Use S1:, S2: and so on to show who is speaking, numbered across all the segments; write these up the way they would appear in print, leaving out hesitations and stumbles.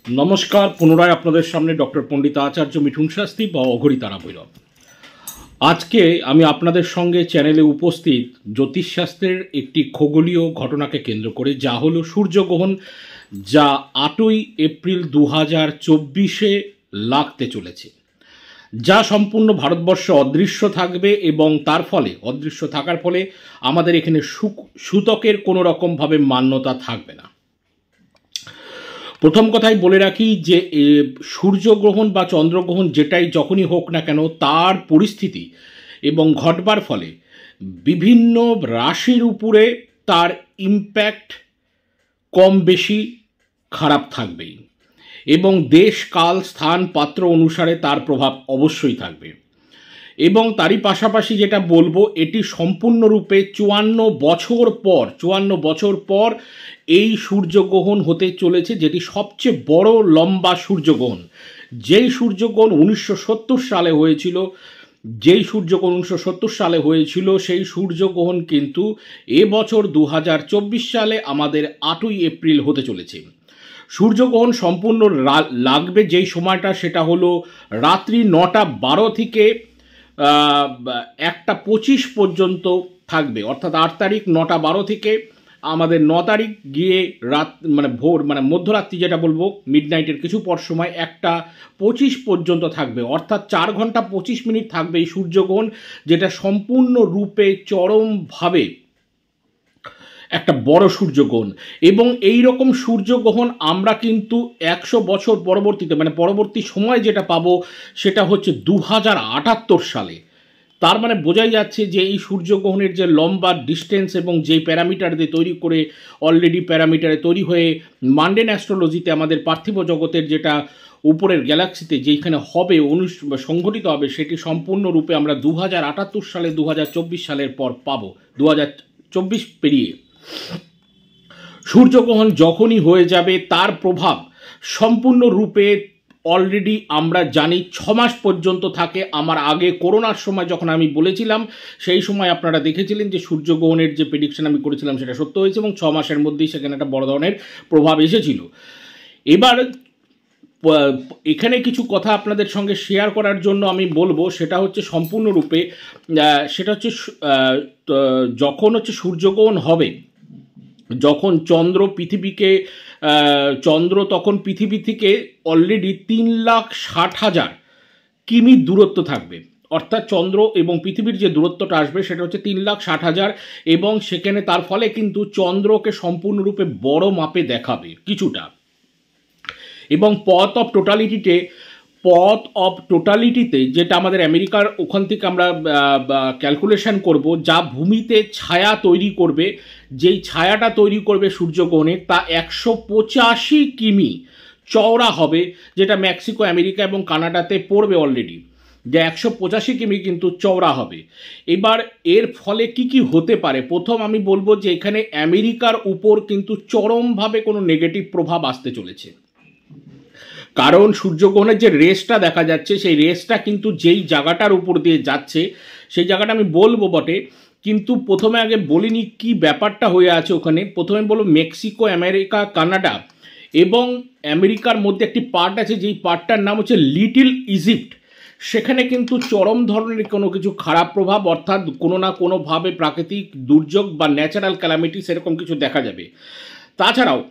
S1: নমস্কার, পুনরায় আপনাদের সামনে ডক্টর পণ্ডিত আচার্য মিঠুন শাস্ত্রী বা অঘরী তারা ভৈরব। আজকে আমি আপনাদের সঙ্গে চ্যানেলে উপস্থিত জ্যোতিষশাস্ত্রের একটি খগোলীয় ঘটনাকে কেন্দ্র করে, যা হলো সূর্যগ্রহণ, যা 8ই এপ্রিল 2024 লাগতে চলেছে, যা সম্পূর্ণ ভারতবর্ষে অদৃশ্য থাকবে এবং তার ফলে অদৃশ্য থাকার ফলে আমাদের এখানে সূতকের কোনো রকমভাবে মান্যতা থাকবে না। প্রথম কথাই বলে রাখি যে সূর্যগ্রহণ বা চন্দ্রগ্রহণ যেটাই যখনই হোক না কেন, তার পরিস্থিতি এবং ঘটবার ফলে বিভিন্ন রাশির উপরে তার ইম্প্যাক্ট কম বেশি খারাপ থাকবেই, এবং দেশ কাল স্থান পাত্র অনুসারে তার প্রভাব অবশ্যই থাকবে। এবং তারই পাশাপাশি যেটা বলবো, এটি সম্পূর্ণরূপে 54 বছর পর এই সূর্যগ্রহণ হতে চলেছে, যেটি সবচেয়ে বড় লম্বা সূর্যগ্রহণ। যেই সূর্যগ্রহণ 1970 সালে হয়েছিল, সেই সূর্যগ্রহণ কিন্তু এবছর 2024 সালে আমাদের 8ই এপ্রিল হতে চলেছে। সূর্যগ্রহণ সম্পূর্ণ লাগবে যেই সময়টা, সেটা হলো রাত্রি 9:12 থেকে 1:25 পর্যন্ত থাকবে, অর্থাৎ 8 তারিখ 9:12 থেকে আমাদের 9 তারিখ গিয়ে রাত ভোর মধ্যরাত্রি যেটা বলবো, মিড নাইটের কিছু পর সময় 1:25 পর্যন্ত থাকবে, অর্থাৎ 4 ঘন্টা 25 মিনিট থাকবে এই সূর্যগ্রহণ, যেটা সম্পূর্ণরূপে চরমভাবে একটা বড় সূর্যগ্রহণ। এবং এই রকম সূর্যগ্রহণ আমরা কিন্তু 100 বছর পরবর্তীতে পরবর্তী সময় যেটা পাবো, সেটা হচ্ছে 2078 সালে। তার বোঝাই যাচ্ছে যে এই সূর্যগ্রহণের যে লম্বা ডিস্টেন্স এবং যেই প্যারামিটার দিয়ে তৈরি করে অলরেডি প্যারামিটারে তৈরি হয়ে মান্ডেন অ্যাস্ট্রোলজিতে আমাদের পার্থিব জগতের যেটা উপরের গ্যালাক্সিতে যেখানে হবে সংঘটিত হবে, সেটি সম্পূর্ণরূপে আমরা 2078 সালে 2024 সালের পর পাবো। 2024 পেরিয়ে সূর্যগ্রহণ যখনই হয়ে যাবে, তার প্রভাব সম্পূর্ণরূপে অলরেডি আমরা জানি 6 মাস পর্যন্ত থাকে। আমার আগে করোনার সময় যখন আমি বলেছিলাম, সেই সময় আপনারা দেখেছিলেন যে সূর্যগ্রহণের যে প্রেডিকশন আমি করেছিলাম সেটা সত্য হয়েছে, এবং 6 মাসের মধ্যেই সেখানে একটা বড় ধরনের প্রভাব এসেছিল। এবার এখানে কিছু কথা আপনাদের সঙ্গে শেয়ার করার জন্য আমি বলবো, সেটা হচ্ছে সম্পূর্ণরূপে যখন সূর্যগ্রহণ হবে, যখন চন্দ্র তখন পৃথিবী থেকে অলরেডি 3,60,000 কিমি দূরত্ব থাকবে, অর্থাৎ চন্দ্র এবং পৃথিবীর যে দূরত্বটা আসবে সেটা হচ্ছে 3,60,000, এবং সেখানে তার ফলে কিন্তু চন্দ্রকে সম্পূর্ণরূপে বড় মাপে দেখাবে কিছুটা। এবং পথ অফ টোটালিটিতে যেটা আমাদের আমেরিকার ওখান থেকে আমরা ক্যালকুলেশন করব, যা ভূমিতে ছায়া তৈরি করবে, যেই ছায়াটা তৈরি করবে সূর্যগ্রহণের, তা 185 কিমি চওড়া হবে, যেটা মেক্সিকো, আমেরিকা এবং কানাডাতে পড়বে অলরেডি, যে 185 কিমি কিন্তু চওড়া হবে। এবার এর ফলে কি কি হতে পারে, প্রথম আমি বলবো যে এখানে আমেরিকার উপর কিন্তু চরমভাবে কোনো নেগেটিভ প্রভাব আসতে চলেছে, কারণ সূর্যগ্রহণের যে রেসটা দেখা যাচ্ছে, সেই রেসটা কিন্তু যেই জায়গাটার উপর দিয়ে যাচ্ছে, সেই জায়গাটা আমি বলবো বটে, কিন্তু প্রথমে আগে বলিনি কি ব্যাপারটা হয়ে আছে ওখানে। প্রথমে বলবো মেক্সিকো, আমেরিকা, কানাডা এবং আমেরিকার মধ্যে একটি পার্ট আছে, যেই পার্টটার নাম হচ্ছে লিটল ইজিপ্ট। সেখানে কিন্তু চরম ধরনের কোনো কিছু খারাপ প্রভাব, অর্থাৎ কোনো না কোনোভাবে প্রাকৃতিক দুর্যোগ বা ন্যাচারাল ক্যালামিটি সেরকম কিছু দেখা যাবে। তাছাড়াও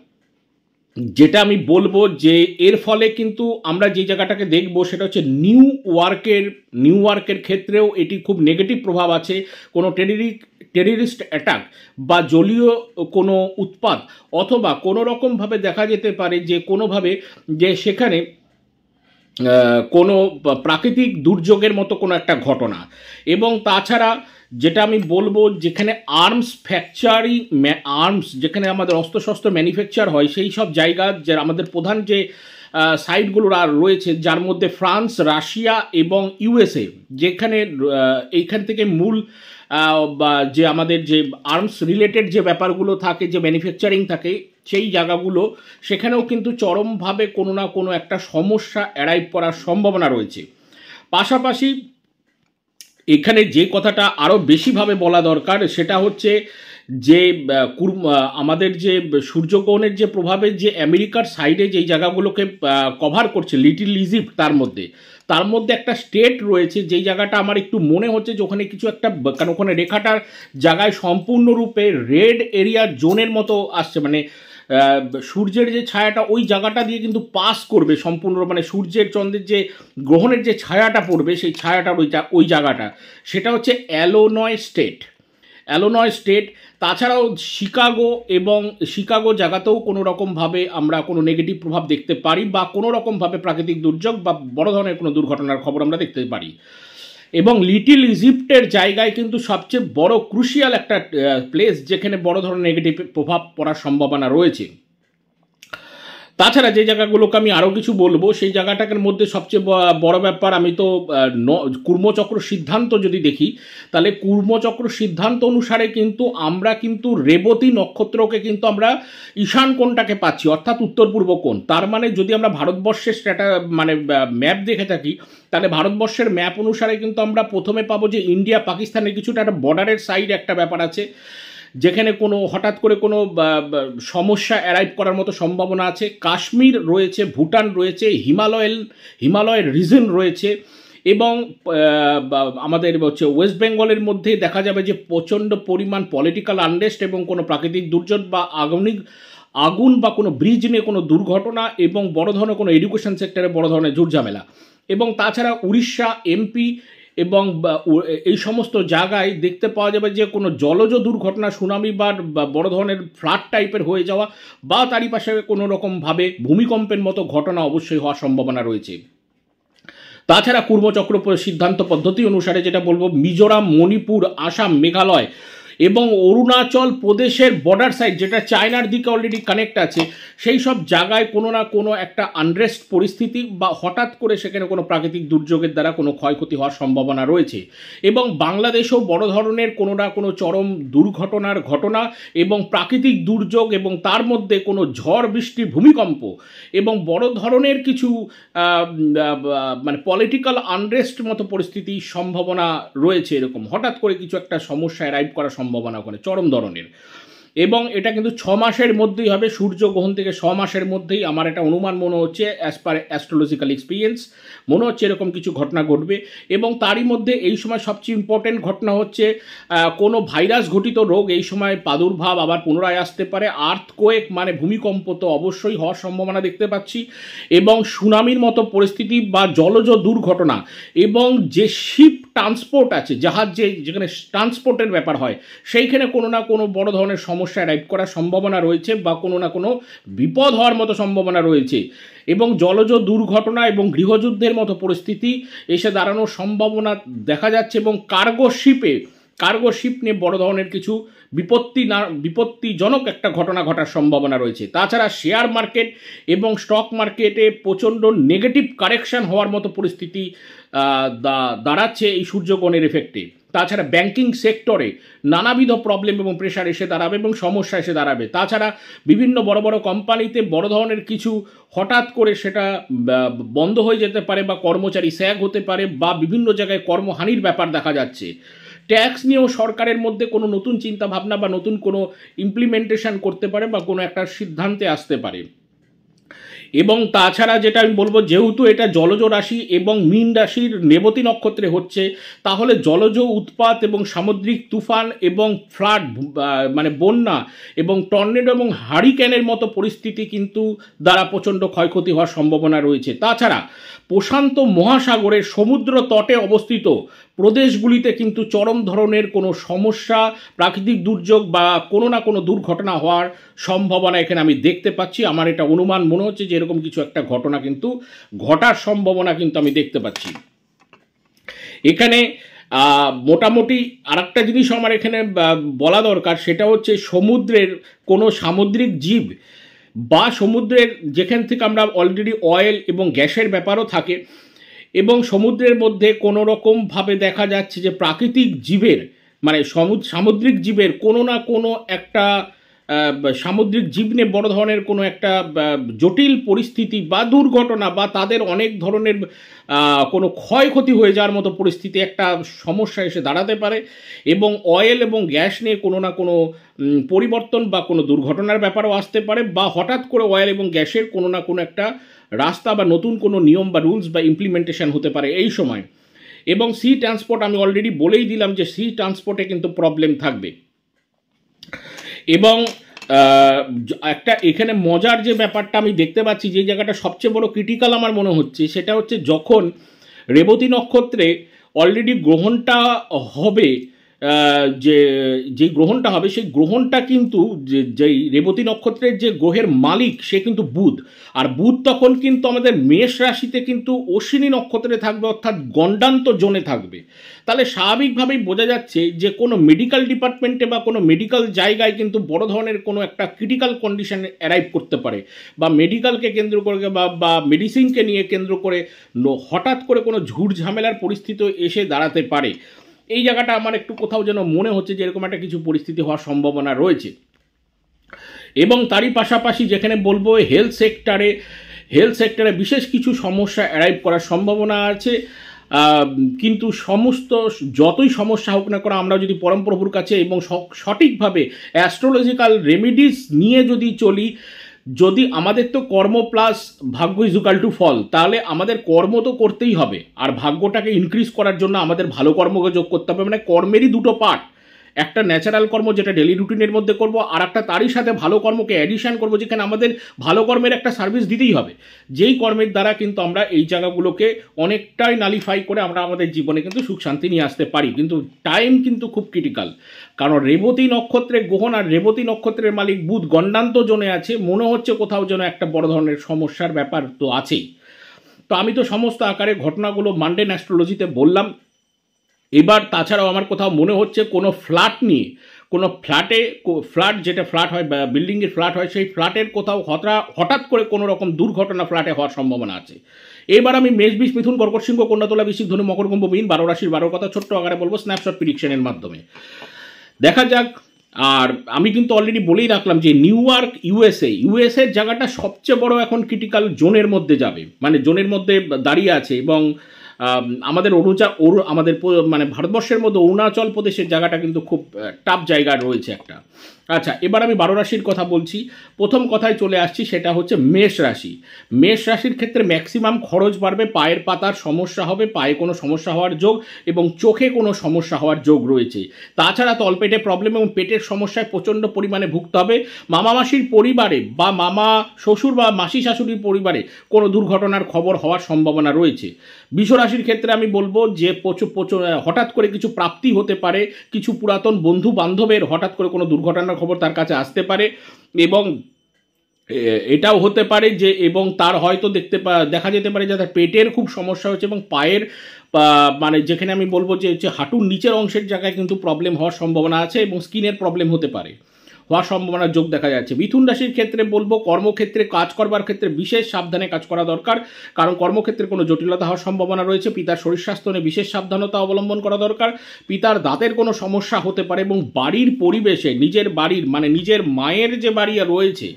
S1: যেটা আমি বলবো যে এর ফলে কিন্তু আমরা যে জায়গাটাকে দেখবো, সেটা হচ্ছে নিউ ইয়র্কের ক্ষেত্রেও এটি খুব নেগেটিভ প্রভাব আছে। কোনো টেররিস্ট অ্যাটাক বা জলীয় কোনো উৎপাত, অথবা কোনো রকমভাবে দেখা যেতে পারে যে কোনোভাবে যে সেখানে কোনো প্রাকৃতিক দুর্যোগের মতো কোনো একটা ঘটনা। এবং তাছাড়া যেটা আমি বলবো, যেখানে আর্মস যেখানে আমাদের অস্ত্রশস্ত্র ম্যানুফ্যাকচার হয়, সেই সব জায়গা যে আমাদের প্রধান যে সাইটগুলো রয়েছে, যার মধ্যে ফ্রান্স, রাশিয়া এবং ইউএসএ, যেখানে এইখান থেকে মূল বা যে আমাদের যে আর্মস রিলেটেড যে ব্যাপারগুলো থাকে, যে ম্যানুফ্যাকচারিং থাকে, সেই জায়গাগুলো, সেখানেও কিন্তু চরমভাবে কোনো না কোনো একটা সমস্যা অ্যারাইভ করার সম্ভাবনা রয়েছে। পাশাপাশি এখানে যে কথাটা আরও বেশিভাবে বলা দরকার, সেটা হচ্ছে যে আমাদের যে সূর্যগ্রহণের যে প্রভাবের যে আমেরিকার সাইডে যেই জায়গাগুলোকে কভার করছে লিটল ইজিপ্ট, তার মধ্যে একটা স্টেট রয়েছে যেই জায়গাটা আমার একটু মনে হচ্ছে যে ওখানে কিছু একটা, কারণ ওখানে রেখাটার জায়গায় সম্পূর্ণরূপে রেড এরিয়া জোনের মতো আসছে, মানে সূর্যের যে ছায়াটা ওই জায়গাটা দিয়ে কিন্তু পাস করবে সম্পূর্ণ, মানে সূর্যের চন্দ্রের যে গ্রহণের যে ছায়াটা পড়বে সেই ছায়াটার ওই জায়গাটা, সেটা হচ্ছে অ্যালোনয় স্টেট। তাছাড়াও শিকাগো জায়গাতেও কোনো রকমভাবে আমরা কোনো নেগেটিভ প্রভাব দেখতে পারি, বা কোনো রকমভাবে প্রাকৃতিক দুর্যোগ বা বড় ধরনের কোনো দুর্ঘটনার খবর আমরা দেখতে পারি। এবং লিটল ইজিপ্টের জায়গায় কিন্তু সবচেয়ে বড় ক্রুশিয়াল একটা প্লেস, যেখানে বড় ধরনের নেগেটিভ প্রভাব পড়ার সম্ভাবনা রয়েছে। তাছাড়া যে জায়গাগুলোকে আমি আরও কিছু বলবো, সেই জায়গাটার মধ্যে সবচেয়ে বড় ব্যাপার, আমি তো কুর্মচক্র সিদ্ধান্ত যদি দেখি, তাহলে কুর্মচক্র সিদ্ধান্ত অনুসারে কিন্তু আমরা কিন্তু রেবতী নক্ষত্রকে কিন্তু আমরা ঈশান কোণটাকে পাচ্ছি, অর্থাৎ উত্তর পূর্ব কোণ। তার মানে যদি আমরা ভারতবর্ষের মানে ম্যাপ দেখে থাকি, তাহলে ভারতবর্ষের ম্যাপ অনুসারে কিন্তু আমরা প্রথমে পাবো যে ইন্ডিয়া পাকিস্তানের কিছুটা একটা বর্ডারের সাইড একটা ব্যাপার আছে, যেখানে কোনো হঠাৎ করে কোনো সমস্যা অ্যারাইভ করার মতো সম্ভাবনা আছে। কাশ্মীর রয়েছে, ভুটান রয়েছে, হিমালয়ের রিজন রয়েছে, এবং আমাদের হচ্ছে ওয়েস্ট বেঙ্গলের মধ্যে দেখা যাবে যে প্রচণ্ড পরিমাণ পলিটিক্যাল আনরেস্ট এবং কোনো প্রাকৃতিক দুর্যোগ বা আগুন বা কোনো ব্রিজ নিয়ে কোনো দুর্ঘটনা, এবং বড় ধরনের কোনো এডুকেশন সেক্টরে বড় ধরনের ঝামেলা। এবং তাছাড়া উড়িষ্যা, এমপি এবং এই সমস্ত জায়গায় দেখতে পাওয়া যাবে যে কোনো জলজ দুর্ঘটনা, সুনামি বা বড় ধরনের ফ্লাড টাইপের হয়ে যাওয়া, বা তারই পাশে কোনো রকমভাবে ভূমিকম্পের মতো ঘটনা অবশ্যই হওয়ার সম্ভাবনা রয়েছে। তাছাড়া কুর্মচক্র সিদ্ধান্ত পদ্ধতি অনুসারে যেটা বলবো, মিজোরাম, মণিপুর, আসাম, মেঘালয় এবং অরুণাচল প্রদেশের বর্ডার সাইড, যেটা চায়নার দিকে অলরেডি কানেক্ট আছে, সেই সব জায়গায় কোনো না কোনো একটা আনরেস্ট পরিস্থিতি বা হঠাৎ করে সেখানে কোনো প্রাকৃতিক দুর্যোগের দ্বারা কোনো ক্ষয়ক্ষতি হওয়ার সম্ভাবনা রয়েছে। এবং বাংলাদেশেও বড় ধরনের কোনো না কোনো চরম দুর্ঘটনার ঘটনা এবং প্রাকৃতিক দুর্যোগ, এবং তার মধ্যে কোনো ঝড় বৃষ্টি, ভূমিকম্প এবং বড় ধরনের কিছু মানে পলিটিক্যাল আনরেস্ট মতো পরিস্থিতির সম্ভাবনা রয়েছে। এরকম হঠাৎ করে কিছু একটা সমস্যা অ্যারাইভ করার সম্ভাবনা ওখানে চরম ধরনের। এবং এটা কিন্তু 6 মাসের মধ্যেই হবে, সূর্যগ্রহণ থেকে 6 মাসের মধ্যেই আমার এটা অনুমান মনে হচ্ছে, অ্যাজ পার অ্যাস্ট্রোলজিক্যাল এক্সপিরিয়েন্স মনে হচ্ছে এরকম কিছু ঘটনা ঘটবে। এবং তারই মধ্যে এই সময় সবচেয়ে ইম্পর্টেন্ট ঘটনা হচ্ছে কোনো ভাইরাস ঘটিত রোগ এই সময় প্রাদুর্ভাব আবার পুনরায় আসতে পারে। আর্থকোয়েক মানে ভূমিকম্প তো অবশ্যই হওয়ার সম্ভাবনা দেখতে পাচ্ছি, এবং সুনামির মতো পরিস্থিতি বা জলজ দুর্ঘটনা, এবং যে শিপ ট্রান্সপোর্ট আছে, জাহাজ যেখানে ট্রান্সপোর্টের ব্যাপার হয়, সেইখানে কোনো না কোনো বড় ধরনের সমস্যা অ্যারাইভ করার সম্ভাবনা রয়েছে, বা কোনো না কোনো বিপদ হওয়ার মতো সম্ভাবনা রয়েছে। এবং জলজ দুর্ঘটনা এবং গৃহযুদ্ধের মতো পরিস্থিতি এসে দাঁড়ানোর সম্ভাবনা দেখা যাচ্ছে। এবং কার্গো শিপ নিয়ে বড় ধরনের কিছু বিপত্তিজনক একটা ঘটনা ঘটার সম্ভাবনা রয়েছে। তাছাড়া শেয়ার মার্কেট এবং স্টক মার্কেটে প্রচণ্ড নেগেটিভ কারেকশন হওয়ার মতো পরিস্থিতি দাঁড়াচ্ছে এই সূর্যগ্রহণের এফেক্টে। তাছাড়া ব্যাংকিং সেক্টরে নানাবিধ প্রবলেম এবং প্রেশার এসে দাঁড়াবে এবং সমস্যা এসে দাঁড়াবে। তাছাড়া বিভিন্ন বড় বড় কোম্পানিতে বড় ধরনের কিছু হঠাৎ করে সেটা বন্ধ হয়ে যেতে পারে, বা কর্মচারী স্যাগ হতে পারে, বা বিভিন্ন জায়গায় কর্মহানির ব্যাপার দেখা যাচ্ছে। ট্যাক্স নিয়েও সরকারের মধ্যে কোনো নতুন চিন্তাভাবনা বা নতুন কোনো ইমপ্লিমেন্টেশন করতে পারে, বা কোনো একটা সিদ্ধান্তে আসতে পারে। এবং তাছাড়া যেটা আমি বলবো, যেহেতু এটা জলজ রাশি এবং মীন রাশির রেবতী নক্ষত্রে হচ্ছে, তাহলে জলজ উৎপাত এবং সামুদ্রিক তুফান এবং ফ্লাড মানে বন্যা এবং টর্নেডো এবং হারিকেনের মতো পরিস্থিতি কিন্তু দ্বারা প্রচণ্ড ক্ষয়ক্ষতি হওয়ার সম্ভাবনা রয়েছে। তাছাড়া প্রশান্ত মহাসাগরের সমুদ্র তটে অবস্থিত প্রদেশগুলিতে কিন্তু চরম ধরনের কোনো সমস্যা, প্রাকৃতিক দুর্যোগ বা কোনো না কোনো দুর্ঘটনা হওয়ার সম্ভাবনা এখানে আমি দেখতে পাচ্ছি। আমার এটা অনুমান মনে হচ্ছে যে এরকম কিছু একটা ঘটনা কিন্তু ঘটার সম্ভাবনা কিন্তু আমি দেখতে পাচ্ছি এখানে। মোটামুটি আরেকটা জিনিস আমার এখানে বলা দরকার, সেটা হচ্ছে সমুদ্রের কোনো সামুদ্রিক জীব বা সমুদ্রের যেখান থেকে আমরা অলরেডি অয়েল এবং গ্যাসের ব্যাপারও থাকে, এবং সমুদ্রের মধ্যে কোনো রকমভাবে দেখা যাচ্ছে যে প্রাকৃতিক জীবের মানে সামুদ্রিক জীবের কোনো না কোনো একটা সামুদ্রিক জীবনে বড় ধরনের কোনো একটা জটিল পরিস্থিতি বা দুর্ঘটনা বা তাদের অনেক ধরনের কোনো ক্ষয়ক্ষতি হয়ে যাওয়ার মতো পরিস্থিতি একটা সমস্যা এসে দাঁড়াতে পারে, এবং অয়েল এবং গ্যাস নিয়ে কোনো না কোনো পরিবর্তন বা কোনো দুর্ঘটনার ব্যাপারও আসতে পারে, বা হঠাৎ করে অয়েল এবং গ্যাসের কোনো না কোনো একটা রাস্তা বা নতুন কোনো নিয়ম বা রুলস বা ইমপ্লিমেন্টেশন হতে পারে এই সময়। এবং সি ট্রান্সপোর্ট আমি অলরেডি বলেই দিলাম যে সি ট্রান্সপোর্টে কিন্তু প্রবলেম থাকবে। এবং একটা এখানে মজার যে ব্যাপারটা আমি দেখতে পাচ্ছি, যে জায়গাটা সবচেয়ে বড় ক্রিটিক্যাল আমার মনে হচ্ছে, সেটা হচ্ছে যখন রেবতী নক্ষত্রে অলরেডি গ্রহণটা হবে, যে গ্রহণটা হবে সেই গ্রহণটা কিন্তু যেই রেবতী নক্ষত্রের যে গ্রহের মালিক সে কিন্তু বুধ, আর বুধ তখন কিন্তু আমাদের মেষ রাশিতে কিন্তু অশ্বিনী নক্ষত্রে থাকবে, অর্থাৎ গণ্ডান্ত জোনে থাকবে। তাহলে স্বাভাবিকভাবেই বোঝা যাচ্ছে যে কোনো মেডিকেল ডিপার্টমেন্টে বা কোনো মেডিকেল জায়গায় কিন্তু বড় ধরনের কোনো একটা ক্রিটিক্যাল কন্ডিশন অ্যারাইভ করতে পারে, বা মেডিকেলকে কেন্দ্র করে বা মেডিসিনকে নিয়ে কেন্দ্র করে হঠাৎ করে কোনো ঝুট ঝামেলার পরিস্থিতি এসে দাঁড়াতে পারে। এই জায়গাটা আমার একটু কোথাও যেন মনে হচ্ছে যে এরকম একটা কিছু পরিস্থিতি হওয়ার সম্ভাবনা রয়েছে। এবং তারই পাশাপাশি যেখানে বলবো হেলথ সেক্টরে বিশেষ কিছু সমস্যা অ্যারাইভ করার সম্ভাবনা আছে। কিন্তু যতই সমস্যা হোক না করে আমরা যদি পরম প্রভুর কাছে এবং সঠিকভাবে অ্যাস্ট্রোলজিক্যাল রেমিডিস নিয়ে যদি চলি, যদি আমাদের তো কর্ম প্লাস ভাগ্য ইজ ইকুয়াল টু ফল, তাহলে আমাদের কর্ম তো করতেই হবে, আর ভাগ্যটাকে ইনক্রিজ করার জন্য আমাদের ভালো কর্মকে যোগ করতে হবে। মানে কর্মেরই দুটো পার্ট, একটা ন্যাচারাল কর্ম যেটা ডেলি রুটিনের মধ্যে করব, আর একটা তারই সাথে ভালো কর্মকে অ্যাডিশন করব, যেখানে আমাদের ভালো কর্মের একটা সার্ভিস দিতেই হবে, যেই কর্মের দ্বারা কিন্তু আমরা এই জায়গাগুলোকে অনেকটাই নালিফাই করে আমরা আমাদের জীবনে কিন্তু সুখ শান্তি নিয়ে আসতে পারি। কিন্তু টাইম কিন্তু খুব ক্রিটিক্যাল, কারণ রেবতী নক্ষত্রের গ্রহণ আর রেবতী নক্ষত্রের মালিক বুধ গণ্ডান্ত জোনে আছে, মনে হচ্ছে কোথাও যেন একটা বড় ধরনের সমস্যার ব্যাপার তো আছেই। তো আমি তো সমস্ত আকারে ঘটনাগুলো মানডে অ্যাস্ট্রোলজিতে বললাম। এবার তাছাড়াও আমার কোথাও মনে হচ্ছে কোনো ফ্ল্যাট নিয়ে, কোনো ফ্ল্যাট যেটা ফ্ল্যাট হয় বা বিল্ডিংয়ের ফ্ল্যাট হয়, সেই ফ্ল্যাটের কোথাও হঠাৎ করে কোনো রকম দুর্ঘটনা ফ্ল্যাটে হওয়ার সম্ভাবনা আছে। এবার আমি মেষ, বৃষ, মিথুন, কর্কট, সিংহ, কন্যা, তুলা, বৃশ্চিক, ধনু, মকর, কুম্ভ, মীন 12 রাশির 12 কথা ছোট্ট আকারে বলবো স্ন্যাপশট প্রেডিকশনের মাধ্যমে। দেখা যাক। আর আমি কিন্তু অলরেডি বলেই রাখলাম যে নিউ ইয়র্ক ইউএসএর জায়গাটা সবচেয়ে বড় এখন ক্রিটিক্যাল জোনের মধ্যে যাবে, মানে জোনের মধ্যে দাঁড়িয়ে আছে। এবং আমাদের মানে ভারতবর্ষের মধ্যে অরুণাচল প্রদেশের জায়গাটা কিন্তু খুব টাফ জায়গা রয়েছে একটা। আচ্ছা, এবার আমি 12 রাশির কথা বলছি। প্রথম কথায় চলে আসছি, সেটা হচ্ছে মেষ রাশি। মেষ রাশির ক্ষেত্রে ম্যাক্সিমাম খরচ বাড়বে, পায়ের পাতার সমস্যা হবে, পায়ে কোনো সমস্যা হওয়ার যোগ এবং চোখে কোনো সমস্যা হওয়ার যোগ রয়েছে। তাছাড়া তলপেটে প্রবলেম এবং পেটের সমস্যায় প্রচণ্ড পরিমাণে ভুগতে হবে। মামা মাসির পরিবারে বা মামা শ্বশুর বা মাসি শাশুড়ির পরিবারে কোনো দুর্ঘটনার খবর হওয়ার সম্ভাবনা রয়েছে। বৃষ রাশির ক্ষেত্রে আমি বলবো যে হঠাৎ করে কিছু প্রাপ্তি হতে পারে, কিছু পুরাতন বন্ধু বান্ধবের হঠাৎ করে কোনো দুর্ঘটনার খবর তার কাছে আসতে পারে। এবং এটাও হতে পারে যে এবং তার হয়তো দেখা যেতে পারে যে তার পেটের খুব সমস্যা হচ্ছে এবং পায়ের মানে যেখানে আমি বলবো যে হাঁটুর নিচের অংশের জায়গায় কিন্তু প্রবলেম হওয়ার সম্ভাবনা আছে এবং স্কিনের প্রবলেম হতে পারে, হওয়ার সম্ভাবনার যোগ দেখা যাচ্ছে। মিথুন রাশির ক্ষেত্রে বলবো কর্মক্ষেত্রে কাজ করবার ক্ষেত্রে বিশেষ সাবধানে কাজ করা দরকার, কারণ কর্মক্ষেত্রে কোনো জটিলতা হওয়ার সম্ভাবনা রয়েছে। পিতার শরীর স্বাস্থ্য নিয়ে বিশেষ সাবধানতা অবলম্বন করা দরকার। পিতার দাঁতের কোনো সমস্যা হতে পারে এবং বাড়ির পরিবেশে নিজের বাড়ির মানে নিজের মায়ের যে বাড়ি রয়েছে,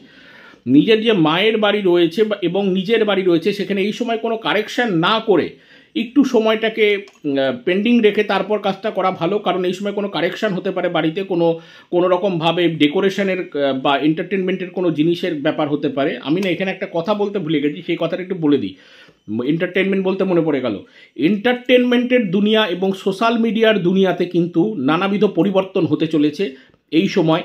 S1: নিজের যে মায়ের বাড়ি রয়েছে এবং নিজের বাড়ি রয়েছে, সেখানে এই সময় কোনো কারেকশন না করে একটু সময়টাকে পেন্ডিং রেখে তারপর কাজটা করা ভালো, কারণ এই সময় কোনো কারেকশান হতে পারে বাড়িতে, কোনো রকমভাবে ডেকোরেশনের বা এন্টারটেনমেন্টের কোনো জিনিসের ব্যাপার হতে পারে। আমি না এখানে একটা কথা বলতে ভুলে গেছি, সেই কথাটা একটু বলে দিই। এন্টারটেনমেন্ট বলতে মনে পড়ে গেল, এন্টারটেনমেন্টের দুনিয়া এবং সোশ্যাল মিডিয়ার দুনিয়াতে কিন্তু নানাবিধ পরিবর্তন হতে চলেছে এই সময়।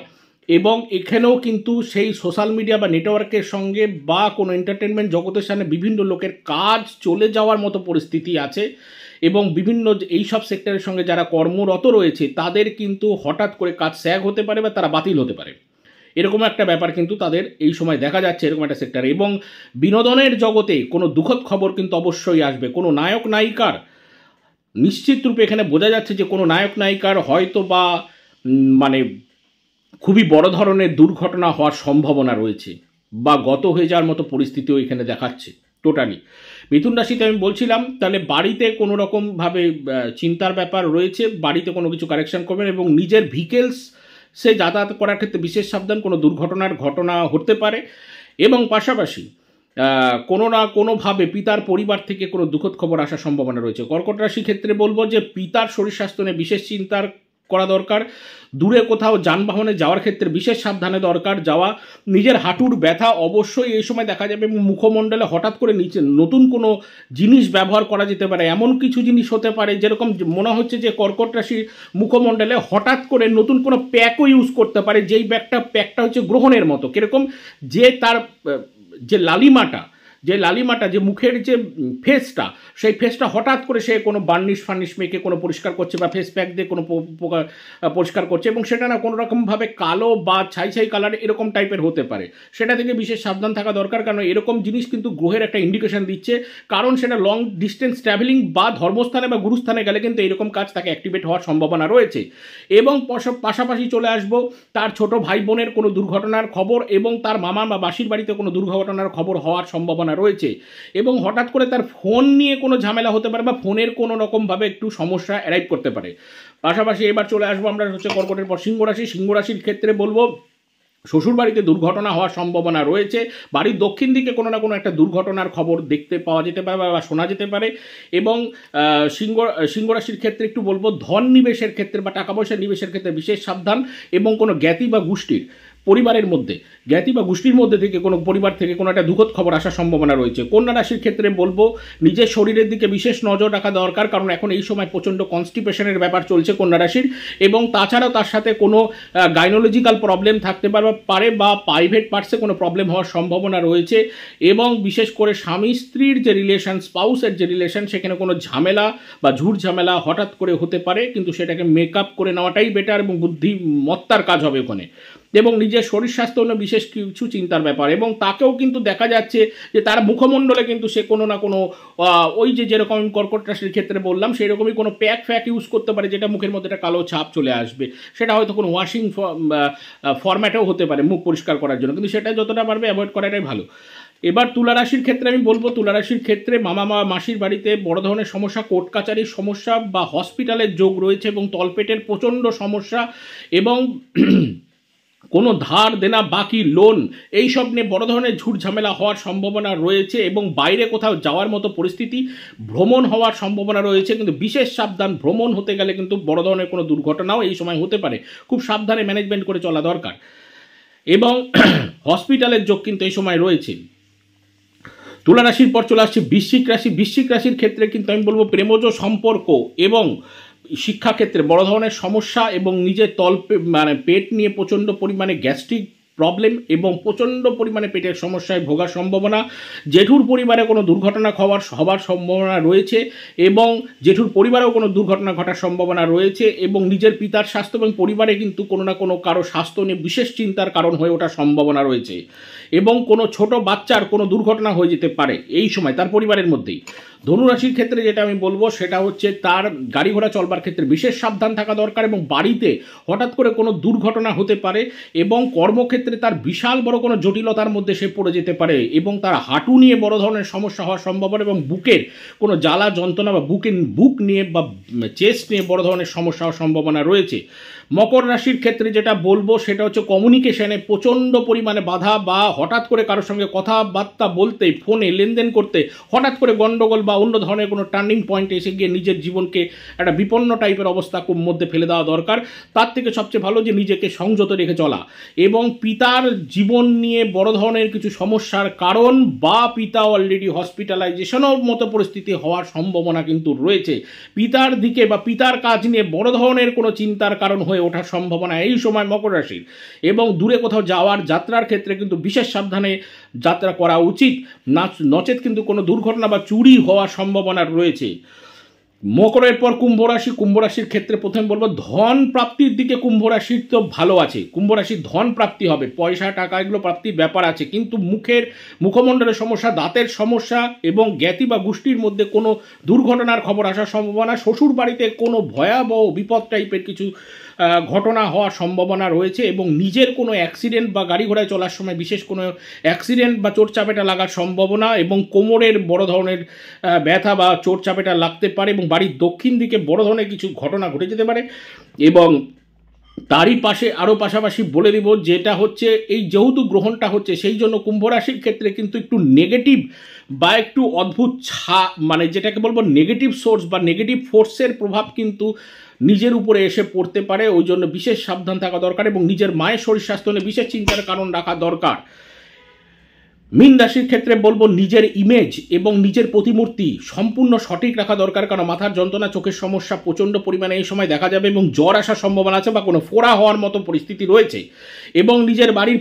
S1: এবং এখানেও কিন্তু সেই সোশ্যাল মিডিয়া বা নেটওয়ার্কের সঙ্গে বা কোনো এন্টারটেনমেন্ট জগতের সামনে বিভিন্ন লোকের কাজ চলে যাওয়ার মতো পরিস্থিতি আছে এবং বিভিন্ন এইসব সেক্টরের সঙ্গে যারা কর্মরত রয়েছে তাদের কিন্তু হঠাৎ করে কাজ স্যাগ হতে পারে বা তারা বাতিল হতে পারে, এরকম একটা ব্যাপার কিন্তু তাদের এই সময় দেখা যাচ্ছে এরকম একটা সেক্টরে। এবং বিনোদনের জগতে কোনো দুঃখদ খবর কিন্তু অবশ্যই আসবে। কোনো নায়ক নায়িকার নিশ্চিত রূপে এখানে বোঝা যাচ্ছে যে কোনো নায়ক নায়িকার হয়তো বা মানে খুবই বড় ধরনের দুর্ঘটনা হওয়ার সম্ভাবনা রয়েছে বা গত হয়ে যাওয়ার মতো পরিস্থিতিও এখানে দেখাচ্ছে টোটালি। মিথুন রাশিতে আমি বলছিলাম, তাহলে বাড়িতে কোনো রকমভাবে চিন্তার ব্যাপার রয়েছে, বাড়িতে কোনো কিছু কারেকশন করবেন এবং নিজের সে যাতায়াত করার ক্ষেত্রে বিশেষ সাবধান, কোনো দুর্ঘটনার ঘটনা হতে পারে। এবং পাশাপাশি কোনো না কোনোভাবে পিতার পরিবার থেকে কোনো দুঃখদ খবর আসার সম্ভাবনা রয়েছে। কর্কট রাশির ক্ষেত্রে বলবো যে পিতার শরীর স্বাস্থ্য নিয়ে বিশেষ চিন্তার করা দরকার। দূরে কোথাও যানবাহনে যাওয়ার ক্ষেত্রে বিশেষ সাবধানে দরকার যাওয়া। নিজের হাঁটুর ব্যথা অবশ্যই এই সময় দেখা যাবে, মুখমণ্ডলে হঠাৎ করে নিচে নতুন কোনো জিনিস ব্যবহার করা যেতে পারে। এমন কিছু জিনিস হতে পারে যেরকম মনে হচ্ছে যে কর্কট রাশির মুখমণ্ডলে হঠাৎ করে নতুন কোনো প্যাকও ইউজ করতে পারে, যেই প্যাকটা হচ্ছে গ্রহণের মতো। কীরকম, যে তার যে লালিমাটা যে মুখের যে ফেসটা, সেই ফেসটা হঠাৎ করে সে কোনো বার্নিশ মেখে কোনো পরিষ্কার করছে বা ফেস প্যাক দিয়ে কোনো পরিষ্কার করছে, এবং সেটা না কোনো রকমভাবে কালো বা ছাই কালার এরকম টাইপের হতে পারে। সেটা থেকে বিশেষ সাবধান থাকা দরকার, কারণ এরকম জিনিস কিন্তু গ্রহের একটা ইন্ডিকেশন দিচ্ছে। কারণ সেটা লং ডিস্টেন্স ট্রাভেলিং বা ধর্মস্থানে বা গুরুস্থানে গেলে কিন্তু এইরকম কাজ তাকে অ্যাক্টিভেট হওয়ার সম্ভাবনা রয়েছে। এবং পাশাপাশি চলে আসবো তার ছোট ভাই বোনের কোনো দুর্ঘটনার খবর, এবং তার মামা বা মাসির বাড়িতে কোনো দুর্ঘটনার খবর হওয়ার সম্ভাবনা রয়েছে। এবং হঠাৎ করে তার ফোন নিয়ে কোনো ঝামেলা হতে পারে বা ফোনের কোনো রকমভাবে একটু সমস্যা অ্যারাইভ করতে পারে। পাশাপাশি এবার চলে আসবো আমরা হচ্ছে কর্কটের পর সিংহ রাশির ক্ষেত্রে বলবো শ্বশুর বাড়িতে দুর্ঘটনা হওয়ার সম্ভাবনা রয়েছে। বাড়ির দক্ষিণ দিকে কোনো না কোনো একটা দুর্ঘটনার খবর দেখতে পাওয়া যেতে পারে বা শোনা যেতে পারে। এবং সিংহ রাশির ক্ষেত্রে একটু বলবো ধন নিবেশের ক্ষেত্রে বা টাকা পয়সা নিবেশের ক্ষেত্রে বিশেষ সাবধান। এবং কোনো জ্ঞাতি বা গোষ্ঠীর মধ্যে থেকে কোনো পরিবার থেকে কোনো একটা দুঃখদ খবর আসার সম্ভাবনা রয়েছে। কন্যা রাশির ক্ষেত্রে বলবো নিজের শরীরের দিকে বিশেষ নজর রাখা দরকার, কারণ এখন এই সময় প্রচণ্ড কনস্টিপেশনের ব্যাপার চলছে কন্যা রাশির। এবং তাছাড়াও তার সাথে কোনো গাইনোলজিক্যাল প্রবলেম থাকতে পারে বা প্রাইভেট পার্টসে কোনো প্রবলেম হওয়ার সম্ভাবনা রয়েছে। এবং বিশেষ করে স্বামী স্ত্রীর যে রিলেশন, স্পাউসের যে রিলেশন, সেখানে কোনো ঝামেলা বা ঝামেলা হঠাৎ করে হতে পারে, কিন্তু সেটাকে মেকআপ করে নেওয়াটাই বেটার এবং বুদ্ধিমত্তার কাজ হবে ওখানে। এবং নিজের শরীর স্বাস্থ্য নিয়ে বিশেষ কিছু চিন্তার ব্যাপার। এবং তাকেও কিন্তু দেখা যাচ্ছে যে তার মুখমণ্ডলে কিন্তু সে কোনো না কোনো ওই যেরকম কর্কট রাশির ক্ষেত্রে বললাম সেই রকমই কোনো প্যাক ইউজ করতে পারে, যেটা মুখের মধ্যে একটা কালো ছাপ চলে আসবে। সেটা হয়তো কোনো ওয়াশিং ফরম্যাটেও হতে পারে মুখ পরিষ্কার করার জন্য, কিন্তু সেটা যতটা পারবে অ্যাভয়েড করাটাই ভালো। এবার তুলা রাশির ক্ষেত্রে আমি বলবো, তুলা রাশির ক্ষেত্রে মাসির বাড়িতে বড় ধরনের সমস্যা, কোর্ট কাচারির সমস্যা বা হসপিটালের যোগ রয়েছে, এবং তলপেটের প্রচণ্ড সমস্যা, এবং কোনো ধার দেনা বাকি লোন এইসব নিয়ে বড় ধরনের ঝামেলা হওয়ার সম্ভাবনা রয়েছে। এবং বাইরে কোথাও যাওয়ার মতো পরিস্থিতি, ভ্রমণ হওয়ার সম্ভাবনা রয়েছে, কিন্তু বিশেষ সাবধান। ভ্রমণ হতে গেলে কিন্তু বড় ধরনের কোনো দুর্ঘটনাও এই সময় হতে পারে, খুব সাবধানে ম্যানেজমেন্ট করে চলা দরকার। এবং হসপিটালের যোগ কিন্তু এই সময় রয়েছে। তুলা রাশির পর চলে আসছে বৃশ্চিক রাশির ক্ষেত্রে কিন্তু আমি বলবো প্রেমজ সম্পর্ক এবং শিক্ষাক্ষেত্রে বড় ধরনের সমস্যা, এবং নিজের পেট নিয়ে প্রচণ্ড পরিমাণে গ্যাস্ট্রিক প্রবলেম এবং প্রচণ্ড পরিমাণে পেটের সমস্যায় ভোগার সম্ভাবনা। জেঠুর পরিবারে কোনো দুর্ঘটনা হওয়ার সম্ভাবনা রয়েছে, এবং জেঠুর পরিবারেও কোনো দুর্ঘটনা ঘটার সম্ভাবনা রয়েছে। এবং নিজের পিতার স্বাস্থ্য এবং পরিবারে কিন্তু কোনো না কোনো কারো স্বাস্থ্য নিয়ে বিশেষ চিন্তার কারণ হয়ে ওঠার সম্ভাবনা রয়েছে। এবং কোনো ছোট বাচ্চার কোনো দুর্ঘটনা হয়ে যেতে পারে এই সময় তার পরিবারের মধ্যেই। ধনুরাশির ক্ষেত্রে যেটা আমি বলবো সেটা হচ্ছে তার গাড়ি ঘোড়া চলবার ক্ষেত্রে বিশেষ সাবধান থাকা দরকার, এবং বাড়িতে হঠাৎ করে কোনো দুর্ঘটনা হতে পারে, এবং কর্মক্ষেত্রে তার বিশাল বড় কোনো জটিলতার মধ্যে সে পড়ে যেতে পারে, এবং তার হাঁটু নিয়ে বড় ধরনের সমস্যা হওয়ার সম্ভাবনা, এবং বুকের কোনো জ্বালা যন্ত্রণা বা বুক নিয়ে বা চেস্ট নিয়ে বড় ধরনের সমস্যা হওয়ার সম্ভাবনা রয়েছে। মকর রাশির ক্ষেত্রে যেটা বলবো সেটা হচ্ছে কমিউনিকেশনে প্রচণ্ড পরিমাণে বাধা, বা হঠাৎ করে কারোর সঙ্গে কথাবার্তা বলতে, ফোনে লেনদেন করতে হঠাৎ করে গণ্ডগোল বা অন্য ধরনের কোনো টার্নিং পয়েন্টে এসে গিয়ে নিজের জীবনকে একটা বিপন্ন টাইপের অবস্থা মধ্যে ফেলে দেওয়া দরকার। তার থেকে সবচেয়ে ভালো যে নিজেকে সংযত রেখে চলা। এবং পিতার জীবন নিয়ে বড় ধরনের কিছু সমস্যার কারণ, বা পিতা অলরেডি হসপিটালাইজেশনের মতো পরিস্থিতি হওয়ার সম্ভাবনা কিন্তু রয়েছে। পিতার দিকে বা পিতার কাজ নিয়ে বড় ধরনের কোনো চিন্তার কারণ হয়ে ওঠার সম্ভাবনা এই সময় মকর রাশির। এবং দূরে কোথাও যাত্রার ক্ষেত্রে কিন্তু বিশেষ সাবধানে যাত্রা করা উচিত, নচেত কিন্তু কোনো দুর্ঘটনা বা চুরি হওয়ার সম্ভাবনা রয়েছে। মকরের পর কুম্ভ রাশির ক্ষেত্রে প্রথমে বলবো ধন প্রাপ্তির দিকে কুম্ভ রাশির তো ভালো আছে। কুম্ভ রাশির ধন প্রাপ্তি হবে, পয়সা টাকা এগুলো প্রাপ্তির ব্যাপার আছে, কিন্তু মুখমণ্ডলের সমস্যা, দাঁতের সমস্যা এবং জ্ঞাতি বা গোষ্ঠীর মধ্যে কোনো দুর্ঘটনার খবর আসার সম্ভাবনা, শ্বশুর বাড়িতে কোনো ভয়াবহ বিপদ টাইপের কিছু ঘটনা হওয়ার সম্ভাবনা রয়েছে, এবং নিজের কোনো অ্যাক্সিডেন্ট বা গাড়ি ঘোড়ায় চলার সময় বিশেষ কোনো অ্যাক্সিডেন্ট বা চোটচাপেটা লাগার সম্ভাবনা, এবং কোমরের বড় ধরনের ব্যথা বা চোটচাপেটা লাগতে পারে, এবং বাড়ির দক্ষিণ দিকে বড় ধরনের কিছু ঘটনা ঘটে যেতে পারে। এবং তারই পাশে আরও পাশাপাশি বলে দিব যেটা হচ্ছে এই যেহেতু গ্রহণটা হচ্ছে সেই জন্য কুম্ভ রাশির ক্ষেত্রে কিন্তু একটু নেগেটিভ বা একটু অদ্ভুত মানে যেটাকে বলবো নেগেটিভ সোর্স বা নেগেটিভ ফোর্সের প্রভাব কিন্তু নিজের উপরে এসে পড়তে পারে। ওই জন্য বিশেষ সাবধান থাকা দরকার এবং নিজের মায়ের শরীর স্বাস্থ্য নিয়ে বিশেষ চিন্তার কারণ রাখা দরকার। মীন রাশির ক্ষেত্রে বলবো নিজের ইমেজ এবং নিজের প্রতিমূর্তি সম্পূর্ণ সঠিক রাখা দরকার, কারণ মাথার যন্ত্রণা চোখের সমস্যা প্রচণ্ড পরিমাণে এই সময় দেখা যাবে এবং জ্বর আসার সম্ভাবনা আছে বা কোনো ফোড়া হওয়ার মতো পরিস্থিতি রয়েছে। এবং নিজের বাড়ির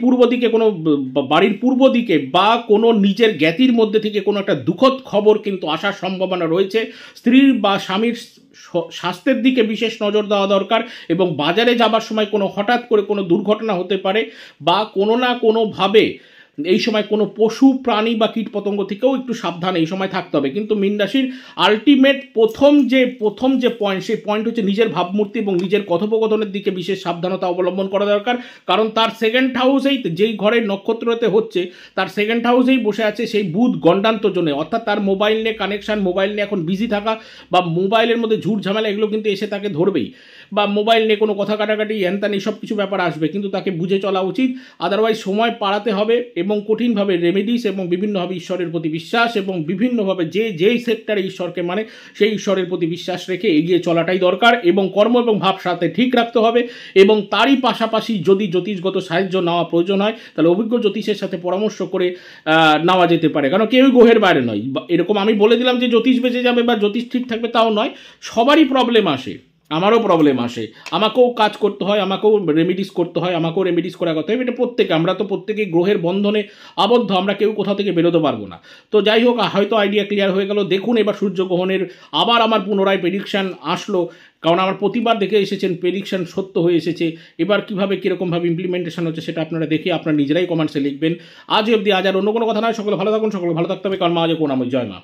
S1: পূর্ব দিকে বা কোনো নিজের জ্ঞাতির মধ্যে থেকে কোনো একটা দুঃখদ খবর কিন্তু আসার সম্ভাবনা রয়েছে। স্ত্রীর বা স্বামীর স্বাস্থ্যের দিকে বিশেষ নজর দেওয়া দরকার এবং বাজারে যাবার সময় কোনো হঠাৎ করে কোনো দুর্ঘটনা হতে পারে বা কোনো না কোনোভাবে এই সময় কোনো পশু প্রাণী বা কীটপতঙ্গ থেকেও একটু সাবধান এই সময় থাকতে হবে। কিন্তু মীন রাশির আলটিমেট প্রথম যে পয়েন্ট, সেই পয়েন্ট হচ্ছে নিজের ভাবমূর্তি এবং নিজের কথোপকথনের দিকে বিশেষ সাবধানতা অবলম্বন করা দরকার, কারণ তার সেকেন্ড হাউসেই যেই ঘরের নক্ষত্রতে হচ্ছে তার সেকেন্ড হাউসেই বসে আছে সেই বুধ গণ্ডান্তর জন্য, অর্থাৎ তার মোবাইল নিয়ে কানেকশান, মোবাইল নিয়ে এখন বিজি থাকা বা মোবাইলের মধ্যে ঝুট ঝামেলা এগুলো কিন্তু এসে তাকে ধরবেই, বা মোবাইল নিয়ে কোনো কথা কাটাকাটি হ্যানত্যান এইসব কিছু ব্যাপার আসবে, কিন্তু তাকে বুঝে চলা উচিত। আদারওয়াইজ সময় পাড়াতে হবে এবং কঠিনভাবে রেমেডিস এবং বিভিন্নভাবে ঈশ্বরের প্রতি বিশ্বাস এবং বিভিন্নভাবে যেই সেক্টরে ঈশ্বরকে মানে সেই ঈশ্বরের প্রতি বিশ্বাস রেখে এগিয়ে চলাটাই দরকার এবং কর্ম এবং ভাব সাথে ঠিক রাখতে হবে। এবং তারই পাশাপাশি যদি জ্যোতিষগত সাহায্য নেওয়া প্রয়োজন হয় তাহলে অভিজ্ঞ জ্যোতিষের সাথে পরামর্শ করে নেওয়া যেতে পারে, কারণ কেউই গ্রহের বাইরে নয়। এরকম আমি বলে দিলাম যে জ্যোতিষ বেঁচে যাবে বা জ্যোতিষ ঠিক থাকবে তাও নয়, সবারই প্রবলেম আসে, আমারও প্রবলেম আসে, আমাকেও কাজ করতে হয়, আমাকেও রেমিডিস করতে হয়, আমাকেও রেমিডিস করা করতে হয়। এটা আমরা তো প্রত্যেকেই গ্রহের বন্ধনে আবদ্ধ, আমরা কেউ কোথাও থেকে বেরোতে পারবো না। তো যাই হোক, হয়তো আইডিয়া ক্লিয়ার হয়ে গেল। দেখুন এবার সূর্যগ্রহণের আবার আমার পুনরায় প্রেডিকশান আসলো, কারণ আমার প্রতিবার দেখে এসেছেন প্রেডিকশান সত্য হয়ে এসেছে। এবার কীভাবে কীরকমভাবে ইমপ্লিমেন্টেশন হচ্ছে সেটা আপনারা দেখে আপনারা নিজেরাই কমেন্টসে লিখবেন। আজ অবধি আজ আর অন্য কোনো কথা নয়। সকলে ভালো থাকুন, সকলে ভালো থাকতে হবে, কারণ মা আজ কোন জয় মা।